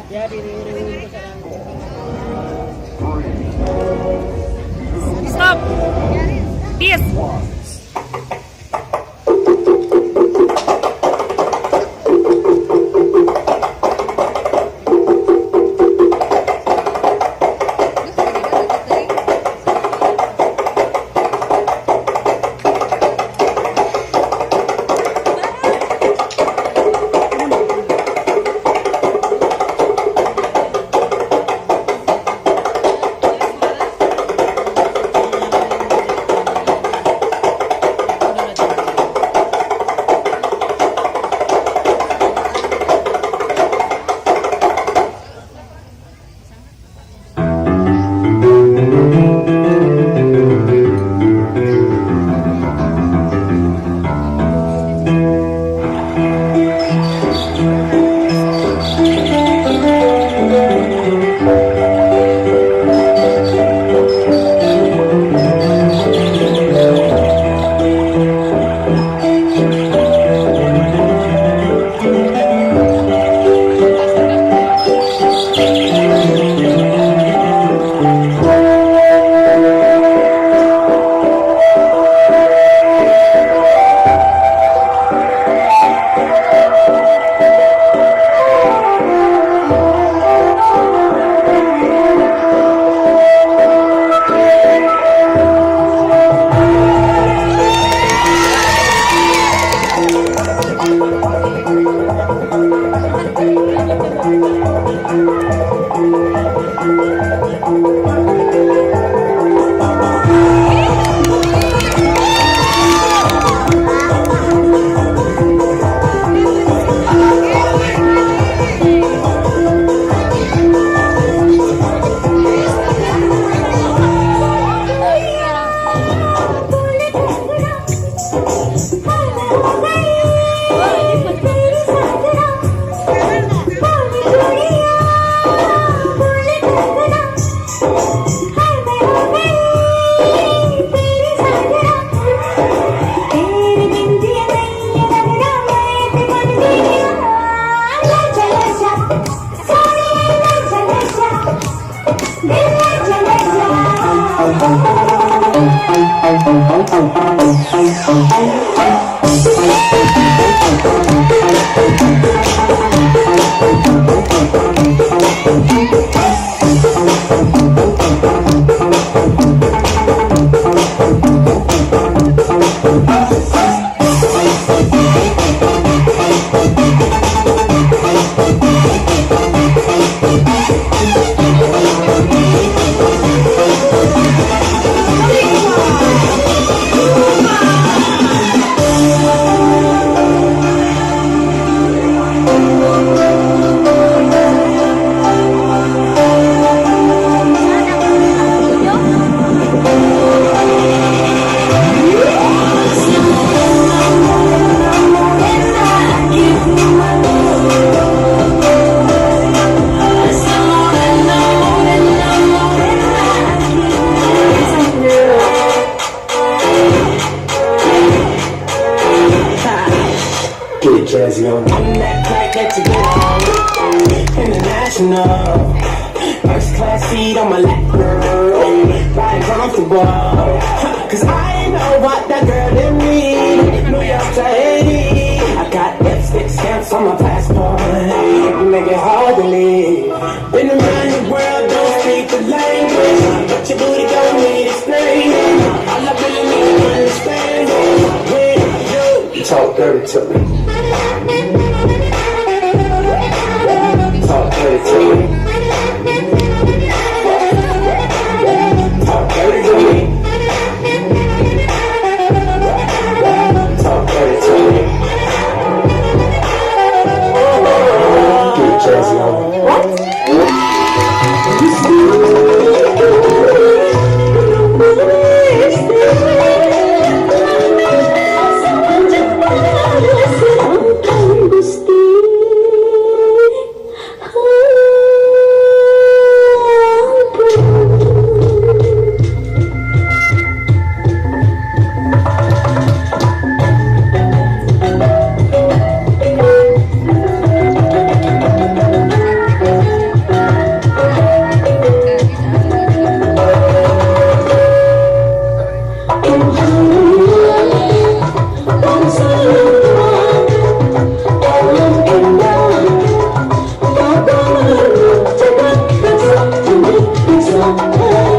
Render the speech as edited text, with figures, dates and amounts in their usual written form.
Ya diriwiri ko sa lang. Stop! Peace! Jazzy on that track that you get on. International. First class seat on my lap, girl. Riding comfortable. Cause I know what that girl in me. New York to Haiti. I got lipstick stamps on my passport. You make it hard to leave. Been around the world, don't speak the language. But your booty don't need explaining. All I really need to understand is when you talk dirty to me. Talk dirty to me. Talk dirty to me. Talk dirty to me. Get Jazzy on me. What? you.